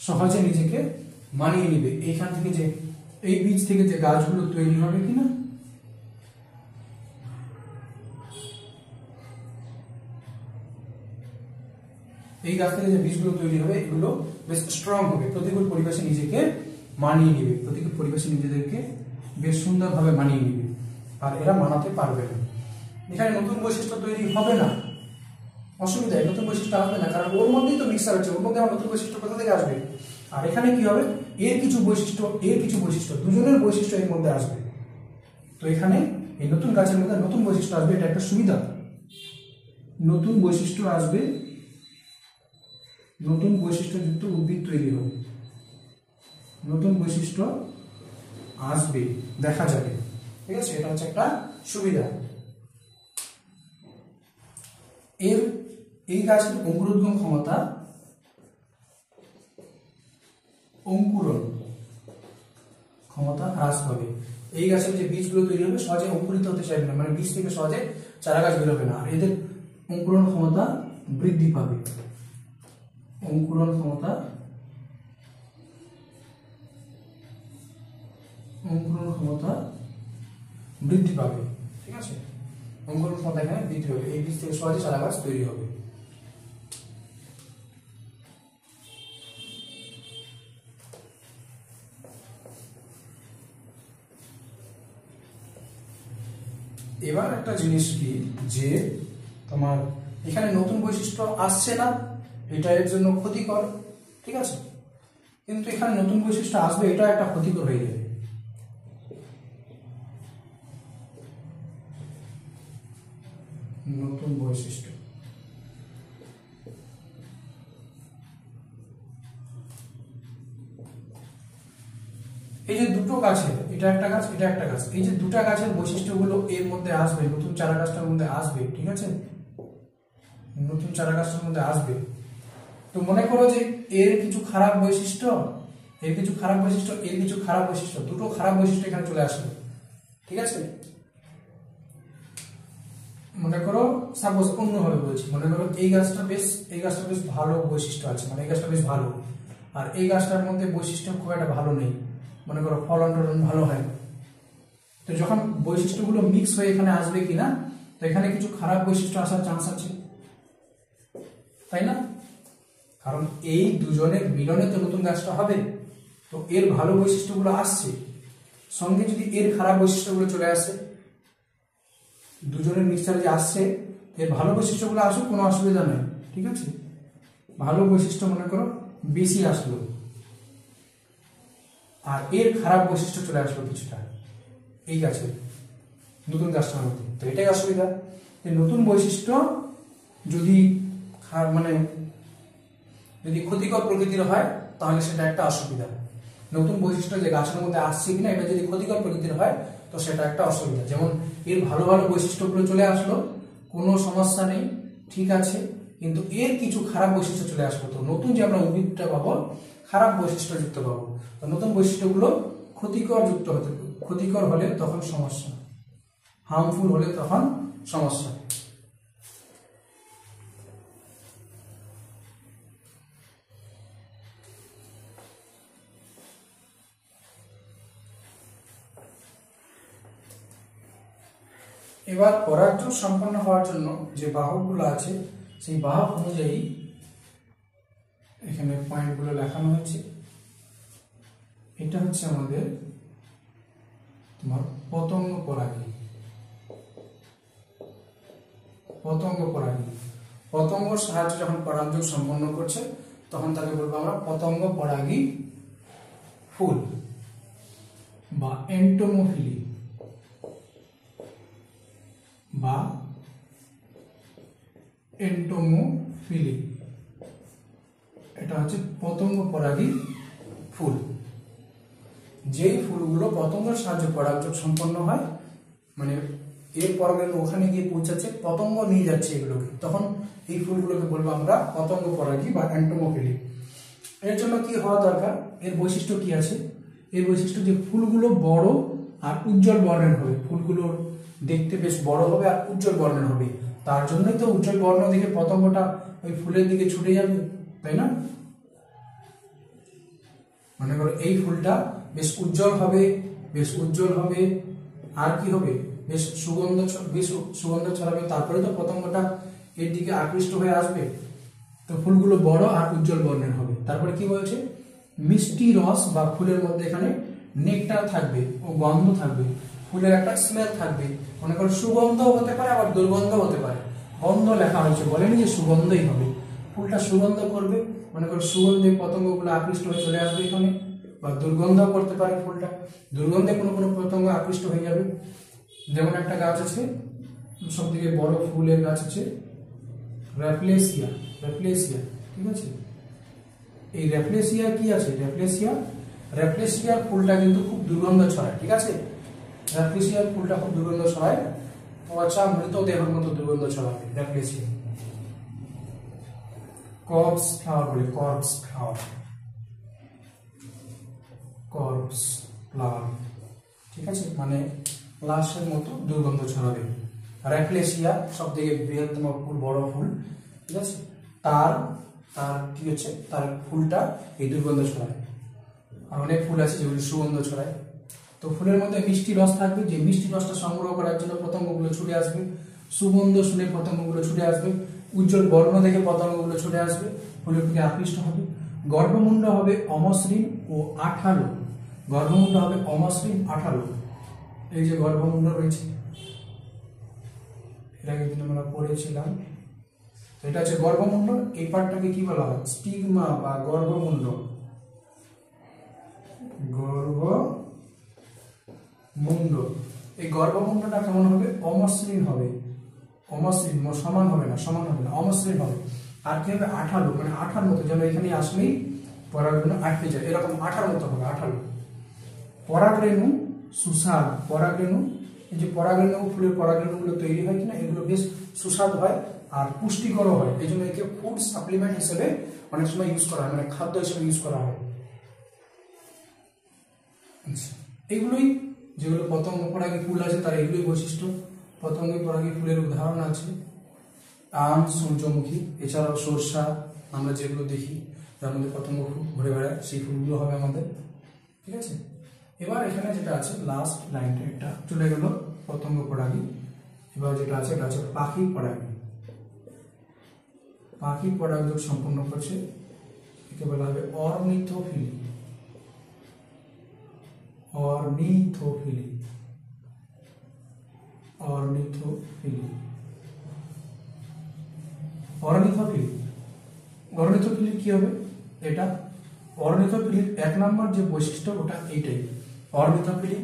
সহজে নিজেকে মানিয়ে নিবে। এইখান থেকে যে এই বীজ থেকে যে গাছগুলো তৈরি হবে কিনা, এই গাছ থেকে যে বীজগুলো তৈরি হবে এগুলো বেশ স্ট্রং হবে, প্রতিকূল পরিবেশে নিজেকে মানিয়ে নিবে, প্রতিকূল পরিবেশে নিজেদেরকে বেশ সুন্দরভাবে মানিয়ে নিবে, আর এরা মানাতে পারবে না। এখানে নতুন বৈশিষ্ট্য তৈরি হবে না, অসুবিধা, নতুন বৈশিষ্ট্য আসবে না, কারণ ওর মধ্যেই তো মিক্সার হচ্ছে, ওর মধ্যে আমার নতুন বৈশিষ্ট্য কোথা থেকে আসবে? আর এখানে কি হবে? এর কিছু বৈশিষ্ট্য, দুজনের বৈশিষ্ট্য এর মধ্যে আসবে। তো এখানে এই নতুন গাছের মধ্যে নতুন বৈশিষ্ট্য আসবে, এটা একটা সুবিধা, নতুন বৈশিষ্ট্য আসবে, নতুন বৈশিষ্ট্যযুক্ত উদ্ভিদ তৈরি হবে, নতুন বৈশিষ্ট্য আসবে, দেখা যাবে, ঠিক আছে, এটা হচ্ছে একটা সুবিধা। এই গাছের অঙ্কুরোদ্গম ক্ষমতা, অঙ্কুরণ ক্ষমতা হ্রাস পাবে, এই গাছের যে বীজগুলো তৈরি হবে সহজে অঙ্কুরিত হতে চাইবে না, মানে বীজ থেকে সহজে চারা গাছ বেরোবে না, আর এদের অঙ্কুরণ ক্ষমতা বৃদ্ধি পাবে, অঙ্কুরণ ক্ষমতা বৃদ্ধি পাবে, ঠিক আছে, অঙ্কুরণ ক্ষমতা এখানে বৃদ্ধি হবে, এই বীজ থেকে সহজে চারা গাছ তৈরি হবে। এবার একটা জিনিস কি, যে তোমার এখানে নতুন বৈশিষ্ট্য আসছে না, এটা এর জন্য ক্ষতিকর, ঠিক আছে, কিন্তু এখানে নতুন বৈশিষ্ট্য আসবে, এটা একটা ক্ষতিকর হয়ে যাবে। নতুন বৈশিষ্ট্য দুটো গাছের, এটা একটা গাছ, এটা একটা গাছ, এই যে দুটা গাছের বৈশিষ্ট্যগুলো এর মধ্যে আসবে, নতুন চারা গাছটার মধ্যে আসবে, ঠিক আছে, নতুন চারা গাছটার মধ্যে আসবে। তো মনে করো যে এর কিছু খারাপ বৈশিষ্ট্য, এর কিছু খারাপ বৈশিষ্ট্য, এর কিছু খারাপ বৈশিষ্ট্য, দুটো খারাপ বৈশিষ্ট্য এখানে চলে আসবে, ঠিক আছে। মনে করো সাপোজ অন্যভাবে বলছি, মনে করো এই গাছটা বেশ ভালো বৈশিষ্ট্য আছে, মানে এই গাছটা বেশ ভালো, আর এই গাছটার মধ্যে বৈশিষ্ট্য খুব একটা ভালো নেই, মনে করো ফলন টলন ভালো হয়। তো যখন বৈশিষ্ট্যগুলো মিক্স হয়ে এখানে আসবে কিনা, তো এখানে কিছু খারাপ বৈশিষ্ট্য আসার চান্স আছে, তাই না? কারণ এই দুজনের মিলনে তো নতুন গাছটা হবে। তো এর ভালো বৈশিষ্ট্যগুলো আসছে, সঙ্গে যদি এর খারাপ বৈশিষ্ট্যগুলো চলে আসে, দুজনের মিক্সচারে যে আসছে, এর ভালো বৈশিষ্ট্যগুলো আসুক, কোনো অসুবিধা নেই, ঠিক আছে। ভালো বৈশিষ্ট্য মনে করো বেশি আসলো, আর এর খারাপ বৈশিষ্ট্য চলে আসলো কিছুটা এই গাছের, নতুন গাছটার মধ্যে। তো এটাই অসুবিধা, যে নতুন বৈশিষ্ট্য যদি মানে যদি ক্ষতিকর প্রকৃতির হয়, তাহলে সেটা একটা অসুবিধা। নতুন বৈশিষ্ট্য যে গাছের মধ্যে আসছে কিনা, এটা যদি ক্ষতিকর প্রকৃতির হয়, তো সেটা একটা অসুবিধা। যেমন এর ভালো ভালো বৈশিষ্ট্যগুলো চলে আসলো, কোনো সমস্যা নেই, ঠিক আছে, কিন্তু এর কিছু খারাপ বৈশিষ্ট্য চলে আসলো, তো নতুন যে আমরা উদ্ভিদটা পাবো খারাপ বৈশিষ্ট্য যুক্ত পাবো। তো নতুন বৈশিষ্ট্যগুলো ক্ষতিকর হলে তখন সমস্যা, হার্মফুল হলে তখন সমস্যা। এবার পরাগযোগ সম্পন্ন হওয়ার জন্য যে বাহকগুলো আছে, সেই বাহক অনুযায়ী এখানে পয়েন্টগুলো লেখানো হয়েছে। এটা হচ্ছে আমাদের তোমার পতঙ্গ পরাগী। পতঙ্গর সাহায্যে যখন পরাগযোগ সম্পন্ন করছে, তখন তাকে বলবো আমরা পতঙ্গ পরাগী ফুল বা এন্টোমোফিলি বা এন্টোমোফিলি। এটা হচ্ছে পতঙ্গ পরাগী ফুল। যেই ফুলগুলো পতঙ্গের সাহায্যে পরাগযোগ সম্পন্ন হয়, মানে এর পরাগরেণু ওখানে গিয়ে পৌঁছাচ্ছে, পতঙ্গ নিয়ে যাচ্ছে এগুলোকে, তখন এই ফুলগুলোকে বলবো আমরা পতঙ্গ পরাগী বা এন্টোমোফিলি। এর জন্য কি হওয়া দরকার, এর বৈশিষ্ট্য কি আছে, এর বৈশিষ্ট্য যে ফুলগুলো বড় আর উজ্জ্বল বর্ণের হবে, ফুলগুলো দেখতে বেশ বড় হবে আর উজ্জ্বল বর্ণের হবে। তার জন্যই তো উজ্জ্বল বর্ণ দেখে পতঙ্গটা ওই ফুলের দিকে ছুটে যাবে, তাই না? মনে করো এই ফুলটা বেশ উজ্জ্বল হবে, আর কি হবে, বেশ সুগন্ধ ছড়াবে, তারপরে তো পতঙ্গটা এর দিকে আকৃষ্ট হয়ে আসবে। তো ফুলগুলো বড় আর উজ্জ্বল বর্ণের হবে। তারপরে কি বলছে, মিষ্টি রস বা ফুলের মধ্যে এখানে নেকটার থাকবে ও গন্ধ থাকবে, ফুলের একটা স্মেল থাকবে। মনে করো সুগন্ধ হতে পারে, আবার দুর্গন্ধ হতে পারে। গন্ধ লেখা হয়েছে, বলেনি যে সুগন্ধই হবে, ফুলটা সুগন্ধ করবে, মনে করো সুগন্ধে পতঙ্গগুলো আকৃষ্ট হয়ে চলে আসবে এখানে, বা দুর্গন্ধ করতে পারে ফুলটা, দুর্গন্ধে কোনো কোনো পতঙ্গ আকৃষ্ট হয়ে যাবে। যেমন একটা গাছ আছে, সব থেকে বড় ফুলের গাছ আছে র্যাফলেসিয়া, ঠিক আছে। এই র্যাফলেসিয়া কি আছে, র্যাফলেসিয়ার ফুলটা কিন্তু খুব দুর্গন্ধ ছড়ায়, ঠিক আছে। র্যাফলেসিয়ার ফুলটা খুব দুর্গন্ধ ছড়ায়, পচা মৃতদেহের মতো দুর্গন্ধ ছড়াবে র্যাফলেসিয়া। কর্পস ফ্লাওয়ার বলে, কর্পস ফ্লাওয়ার, ঠিক আছে, মানে লাশের মতো দুর্গন্ধ ছড়াবে। র্যাফলেসিয়া সব থেকে বৃহত্তম ফুল, বড় ফুল, ঠিক আছে। তার কি হচ্ছে, তার ফুলটা এই দুর্গন্ধ ছড়ায়। আর অনেক ফুল আছে যেগুলো সুগন্ধ ছড়ায়। তো ফুলের মধ্যে মিষ্টি রস থাকবে, যে মিষ্টি রসটা সংগ্রহ করার জন্য পতঙ্গগুলো ছুটে আসবে, সুগন্ধ শুনে পতঙ্গগুলো ছুটে আসবে, উজ্জ্বল বর্ণ দেখে পতঙ্গগুলো ছুটে আসবে, ফুলের প্রতি আকৃষ্ট হবে। গর্ভমুণ্ড হবে অমসৃণ ও আঠালো, এই যে গর্ভমুণ্ড রয়েছে, এর আগে দিন আমরা পড়েছিলাম। এটা হচ্ছে গর্ভমুণ্ড, এই পার্টটাকে কি বলা হয়, স্টিগমা বা গর্ভমুণ্ড। এই গর্ভমুণ্ডটা কেমন হবে, অমসৃণ হবে, সমান হবে না, অমসৃণ হবে। আর কি হবে, আঠালো, মানে আঠার মতো, যেন এখানে আসলেই পরাগরেণু আটকে যায়, এরকম আঠার মতো হবে, আঠালো। পরাগরেণু সুস্বাদু, পরাগরেণু, এই যে পরাগরেণু ফুলের পরাগরেণুগুলো তৈরি হয় কিনা এগুলো বেশ সুস্বাদু হয় আর পুষ্টিকরও হয়, এই জন্য একে ফুড সাপ্লিমেন্ট হিসেবে অনেক সময় ইউজ করা হয়, মানে খাদ্য হিসেবে ইউজ করা হয়। আচ্ছা, এগুলোই যেগুলো পতঙ্গ পরাগী ফুল আছে তার এগুলোই বৈশিষ্ট্য। পতঙ্গ পরাগী ফুলের উদাহরণ আছে আম, সূর্যমুখী, এছাড়াও সরষা, আমরা যেগুলো দেখি তার মধ্যে পতঙ্গ ফুল ঘুরে বেড়ায় সেই ফুলগুলো হবে আমাদের, ঠিক আছে। এবার এখানে যেটা আছে লাস্ট লাইনটা, এটা চলে গেল পতঙ্গ পরাগী। এবার যেটা আছে এটা হচ্ছে পাখি পরাগী। পাখি পরাগযোগ সম্পন্ন করছে একে বলা হবে অর্নিথোফিলি। অর্নিথোফিলি, অর্নিথোফিলি, অর্নিথোফিলি। অর্নিথোফিলি কি হবে এটা? অর্নিথোফিলির 1 নম্বর যে বৈশিষ্ট্য ওটা এইটাই। অর্নিথোফিলি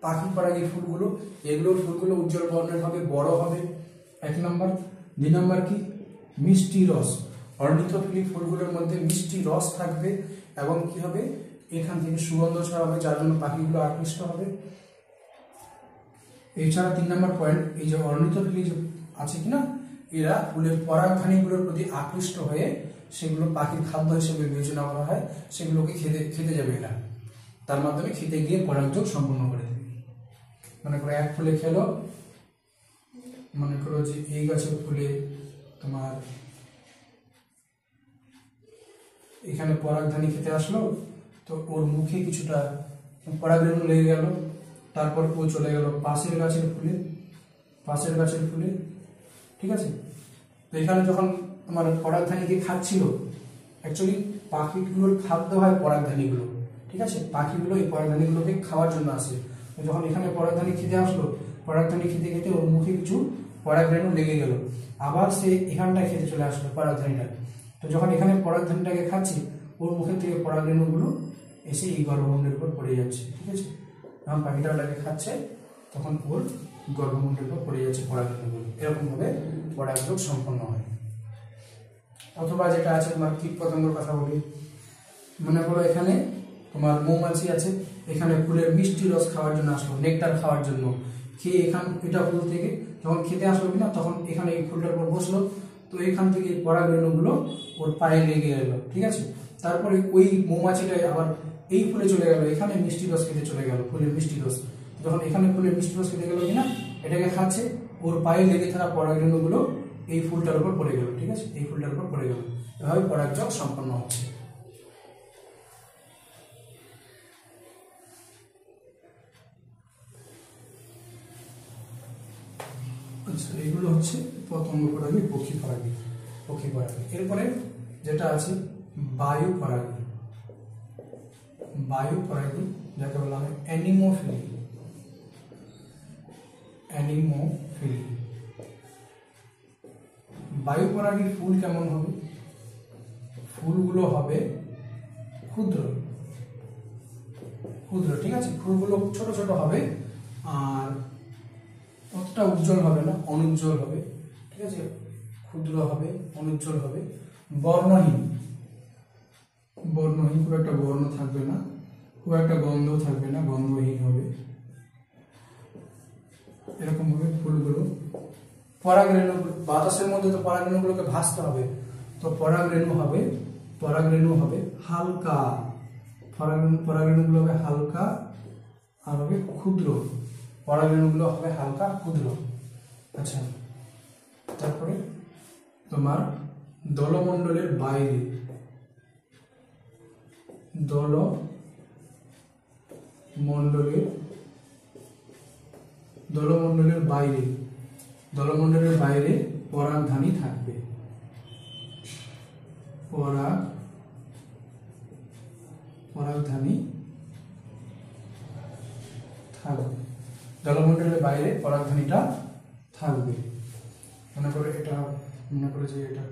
পাখি পরাগী ফুলগুলো, এগুলোর ফুলগুলো উজ্জ্বল বর্ণের হবে, বড় হবে, 1 নম্বর। 2 নম্বর কি? মিষ্টি রস। অর্নিথোফিলি ফুলগুলোর মধ্যে মিষ্টি রস থাকবে এবং কি হবে এখান থেকে সুগন্ধ ছড়াবে, যার জন্য পাখিগুলো আকৃষ্ট হবে। এছাড়া 3 নম্বর পয়েন্ট, এই যে অর্নিথোফিলি যে আছে কিনা এরা ফুলের পরাগধানীগুলোর প্রতি আকৃষ্ট হয়ে সেগুলো পাখির খাদ্য হিসেবে বিবেচনা করা হয়, সেগুলোকে খেতে যাবে এরা, তার মাধ্যমে খেতে গিয়ে পরাগযোগ সম্পন্ন করে দেবে। মনে করো এক ফুলে খেলো, মনে করো যে এই গাছের ফুলে তোমার এখানে পরাগধানী খেতে আসলো, তো ওর মুখে কিছুটা পরাগরেণু লেগে গেল, তারপর ও চলে গেল পাশের গাছের ফুলে, ঠিক আছে। তো এখানে যখন তোমার পরাগধানীকে খাচ্ছিল, অ্যাকচুয়ালি পাখিগুলোর খাদ্য হয় পরাগধানীগুলো, ঠিক আছে। পাখিগুলো এই পরাগধানীগুলোকে খাওয়ার জন্য আসে। তো যখন এখানে পরাগধানী খেতে আসলো, পরাগধানী খেতে খেতে ওর মুখে কিছু পরাগরেণু লেগে গেল, আবার সে এখানটায় খেতে চলে আসলো পরাগধানীটা। তো যখন এখানে পরাগধানীটাকে খাচ্ছি, ওর মুখের থেকে পরাগরেণুগুলো এসে এই গর্ভমুণ্ডের উপর পড়ে যাচ্ছে, ঠিক আছে। যখন পাখিটা ওটাকে খাচ্ছে তখন ওর গর্ভমুণ্ডের উপর পড়ে যাচ্ছে পরাগরেণুগুলো, এরকম ভাবে পরাগযোগ সম্পন্ন হয়। অথবা যেটা আছে তোমার কীট পতঙ্গের কথা বলি, মনে করো এখানে তোমার মৌমাছি আছে, এখানে ফুলের মিষ্টি রস খাওয়ার জন্য আসলো, নেকটার খাওয়ার জন্য, খেয়ে এখান এটা ফুল থেকে যখন খেতে আসলো কিনা তখন এখানে এই ফুলটার উপর বসলো, তো এখান থেকে পরাগরেণুগুলো ওর পায়ে লেগে গেল, ঠিক আছে। তারপরে ওই মৌমাছিটা আবার এই ফুলে চলে গেল, এখানে মিষ্টি রস খেতে চলে গেল, ফুলের মিষ্টি রস। যখন এখানে ফুলের মিষ্টি রস খেতে গেল কিনা এটাকে খাচ্ছে, ওর পায়ে লেগে থাকা পরাগরেণুগুলো এই ফুলটার উপর পড়ে গেল, ঠিক আছে, এই ফুলটার উপর পড়ে গেল। এভাবে পরাগযোগ সম্পন্ন হচ্ছে। আচ্ছা, এগুলো হচ্ছে পতঙ্গ পরাগী, পক্ষী পরাগী। এরপরে যেটা আছে বায়ু পরাগী। বায়ু পরাগী যাকে বলা হয় অ্যানিমোফিলি। বায়ু পরাগীর ফুল কেমন হবে? ফুলগুলো হবে ক্ষুদ্র, ঠিক আছে। ফুলগুলো ছোট ছোট হবে আর অতটা উজ্জ্বল হবে না, অনুজ্জ্বল হবে, ঠিক আছে। ক্ষুদ্র হবে, অনুজ্জ্বল হবে, বর্ণহীন, খুব একটা বর্ণ থাকবে না, খুব একটা গন্ধ থাকবে না, গন্ধহীন হবে, এরকম হবে ফুলগুলো। পরাগরেণু, বাতাসের মধ্যে তো পরাগরেণুগুলোকে ভাসতে হবে, তো পরাগরেণু হবে হালকা, পরাগরেণুগুলো হবে হালকা আর হবে ক্ষুদ্র, পরাগরেণুগুলো হবে হালকা ক্ষুদ্র। আচ্ছা, তারপরে তোমার দলমণ্ডলের বাইরে, দলমণ্ডলের বাইরে পরাগধানী থাকবে, পরাগধানী থাকবে, দলমণ্ডলের বাইরে পরাগধানীটা থাকবে। মনে করে এটা, মনে করে যে এটা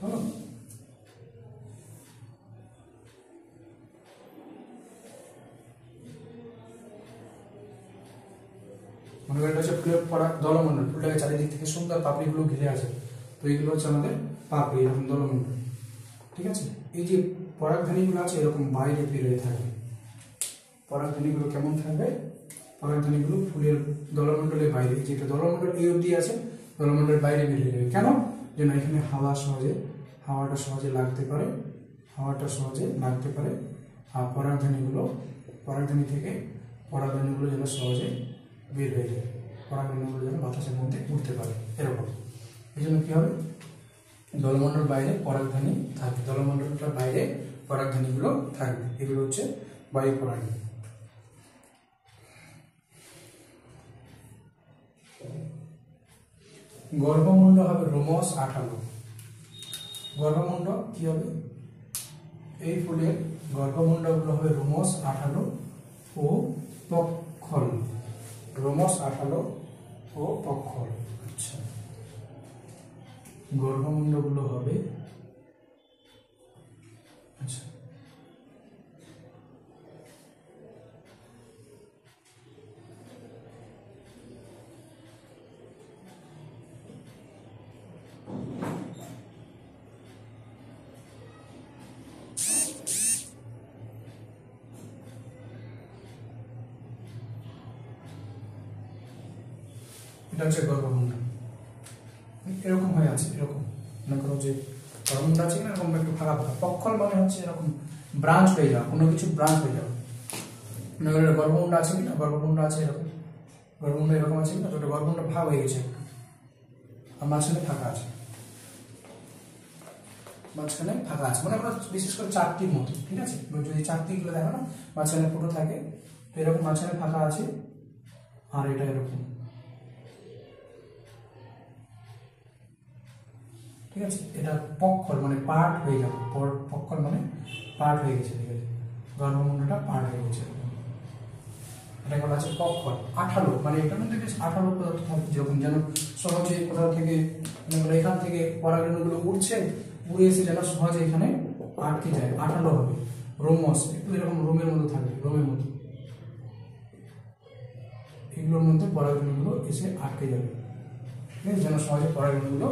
হলো। মনে করেন এটা হচ্ছে ফুলের পরাগ দলমণ্ডল, ফুলটাকে চারিদিক থেকে সুন্দর পাপড়িগুলো ঘিরে আছে, তো এইগুলো হচ্ছে আমাদের পাপড়ি, এরকম দলমণ্ডল। ঠিক আছে, এই যে পরাগধানীগুলো আছে এরকম বাইরে বেরিয়ে থাকবে। পরাগধানীগুলো কেমন থাকবে? পরাগধানীগুলো ফুলের দলমণ্ডলের বাইরে, যেটা দলমণ্ডল এই অবধি আছে, দলমণ্ডলের বাইরে বেরিয়ে যাবে। কেন? যেন এখানে হাওয়াটা সহজে লাগতে পারে, আর পরাগধানী থেকে পরাগধানীগুলো যেন সহজে বের হয়ে যায়, পরাগধানীগুলো যেন বাতাসের মধ্যে উঠতে পারে, এরকম। এই জন্য কি হবে? দলমণ্ডল বাইরে পরাগধানী থাকবে, দলমণ্ডলটার বাইরে পরাগধানীগুলো থাকবে, এগুলো হচ্ছে বায়ু পরাগী। গর্ভমুণ্ড হবে রোমস আঠালো। গর্ভমুণ্ড কি হবে? এই ফুলের গর্ভমুণ্ডগুলো হবে রোমস আঠালো ও পক্ষল। রোমস আঠালো ও পক্ষল। আচ্ছা, গর্ভমুণ্ডগুলো হবে, আচ্ছা, এটা হচ্ছে গর্ভমুণ্ড, এরকম হয়ে আছে, এরকম মনে করো যে গর্ভমুণ্ড আছে না, এরকম একটু ফাঁকা ফাঁকা। পক্ষল মানে হচ্ছে এরকম ব্রাঞ্চ হয়ে যাওয়া, কোনো কিছু ব্রাঞ্চ হয়ে যাওয়া। মনে করো গর্ভমুণ্ড আছে কিনা, গর্ভমুণ্ড আছে এরকম, গর্ভমুণ্ড এরকম আছে কিনা, তো ওটা গর্ভমুণ্ড ভাগ হয়ে গেছে, আর মাঝখানে ফাঁকা আছে, মাঝখানে ফাঁকা আছে। মনে করো বিশেষ করে চারটির মতো, ঠিক আছে, যদি চারটিগুলো দেখো না, মাঝখানে ফুটো থাকে, তো এরকম মাঝখানে ফাঁকা আছে, আর এটা এরকম, ঠিক আছে। এটা পক্ষল মানে পার্ট হয়ে যাবে, পক্ষল মানে পার্ট হয়ে গেছে, ঠিক আছে, গর্ভমুণ্ডটা পার্ট হয়ে গেছে, এটা বলা আছে পক্ষল। আঠালো মানে এটার মধ্যে বেশ আঠালো পদার্থ থাকবে, যেরকম যেন সহজে কোথাও থেকে এখান থেকে পরাগরেণুগুলো উঠছে, উড়ে এসে যেন সহজে এখানে আটকে যায়, আঠালো হবে। রোমস একটু এরকম রোমের মতো থাকবে, রোমের মতো, এগুলোর মধ্যে পরাগরেণুগুলো এসে আটকে যাবে, ঠিক আছে, যেন সহজে পরাগরেণুগুলো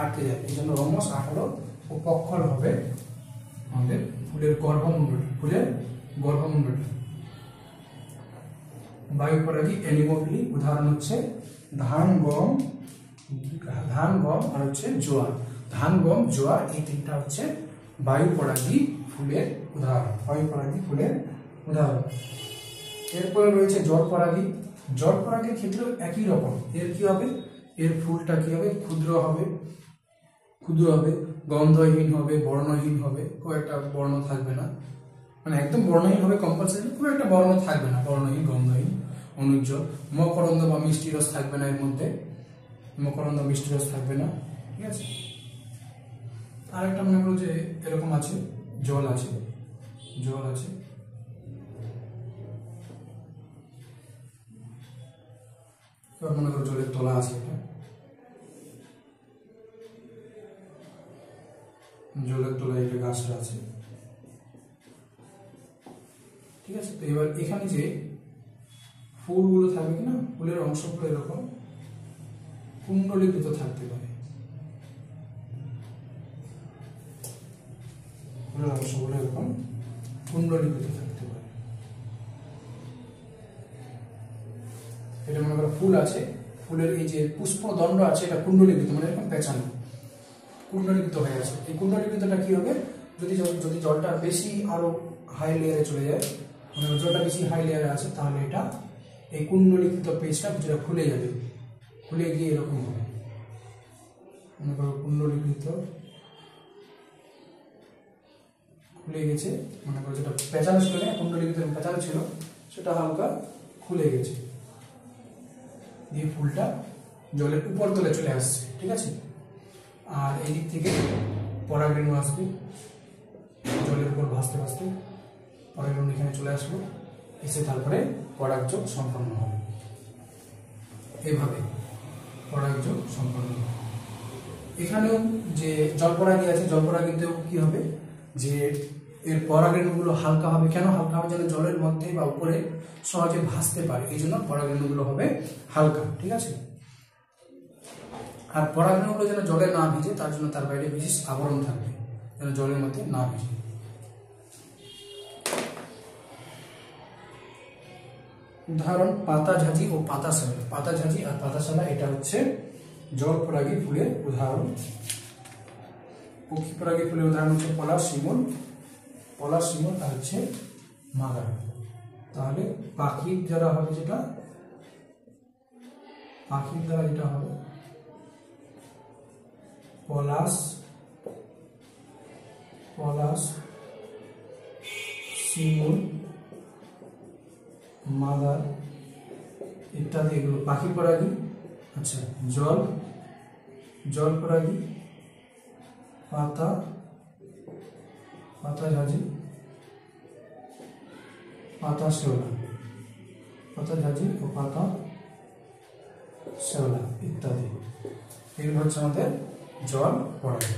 আটকে যায়। এই জন্য রোমস আঠালো ও পক্ষল হবে আমাদের ফুলের গর্ভমুণ্ডটা। বায়ু পরাগী অ্যানিমোফিলি উদাহরণ হচ্ছে ধান, গম আর হচ্ছে জোয়ার। ধান, গম, জোয়ার এই তিনটা হচ্ছে বায়ু পরাগী ফুলের উদাহরণ। এরপরে রয়েছে জল পরাগী। জল পরাগীর ক্ষেত্রেও একই রকম। এর কি হবে? এর ফুলটা কি হবে? ক্ষুদ্র হবে, গন্ধহীন হবে, বর্ণহীন হবে, খুব একটা বর্ণ থাকবে না, মানে একদম বর্ণহীন হবে কম্পালসারি, খুব একটা বর্ণ থাকবে না, বর্ণহীন, গন্ধহীন, অনুজ্জ্বল। মকরন্দ বা মিষ্টি রস থাকবে না এর মধ্যে, ঠিক আছে। আর একটা মনে করো যে এরকম আছে, জল আছে, এবার মনে করো জলের তলা আছে, এটা জলের তলায় এটা গাছটা আছে, ঠিক আছে। তো এবার এখানে যে ফুলগুলো থাকবে কিনা, ফুলের অংশগুলো এরকম কুণ্ডলীকৃত থাকতে পারে, ফুলের অংশগুলো এরকম কুণ্ডলীকৃত থাকতে পারে। এটা মনে করো ফুল আছে, ফুলের এই যে পুষ্পদণ্ড আছে, এটা কুণ্ডলীকৃত মানে এরকম পেঁচানো, কুণ্ডলীকৃত হয়ে আছে। এই কুণ্ডলীকৃতটা কি হবে? যদি জলটা বেশি আরো হাই লেয়ারে চলে যায়, মানে জলটা বেশি হাই লেয়ারে আছে, তাহলে এটা এই কুণ্ডলীকৃত পেজটা যেটা খুলে যাবে, খুলে গিয়ে এরকম হবে। মনে করো কুণ্ডলীকৃত খুলে গেছে, মনে করো যেটা পেঁচানো ছিল না, কুণ্ডলীকৃত পেঁচানো ছিল, সেটা হালকা খুলে গেছে, দিয়ে ফুলটা জলের উপর তলে চলে আসছে, ঠিক আছে। আর এই দিক থেকে পরাগরেণু আসবে, জলের উপর ভাসতে ভাসতে পরাগরেণু এখানে চলে আসলো, এসে তারপরে পরাগযোগ সম্পন্ন হবে। এইভাবে পরাগযোগ সম্পন্ন হবে। এখানেও যে জলপরাগী আছে, জলপরাগীতেও কি হবে? যে এর পরাগরেণুগুলো হালকা হবে। কেন হালকা হবে? যেন জলের মধ্যে বা উপরে সহজে ভাসতে পারে, এই জন্য পরাগরেণুগুলো হবে হালকা। ঠিক আছে, আর পরাগরেণুগুলো যেন জলে না ভিজে তার জন্য তার বাইরে বিশেষ আবরণ থাকবে, যেন জলের মধ্যে না ভিজে। উদাহরণ পাতাঝাজি ও পাতাশালা। পাতাঝাজি আর পাতাশালা এটা হচ্ছে জলপরাগী ফুলের উদাহরণ। পক্ষীপরাগী ফুলের উদাহরণ হচ্ছে পলাশ, শিমুল, পলাশ, শিমুল আর হচ্ছে মাদার। তাহলে পাখির দ্বারা হবে যেটা, পাখির দ্বারা যেটা হবে পলাশ, পলাশ, শিমুল, মাদার ইত্যাদি, এগুলো পাখি পরাগী। আচ্ছা, জল, জল পরাগী, পাতা, পাতাঝাজি, পাতা শেওলা, পাতাঝাজি ও পাতা শেওলা ইত্যাদি, এগুলো হচ্ছে আমাদের জল পরাগী।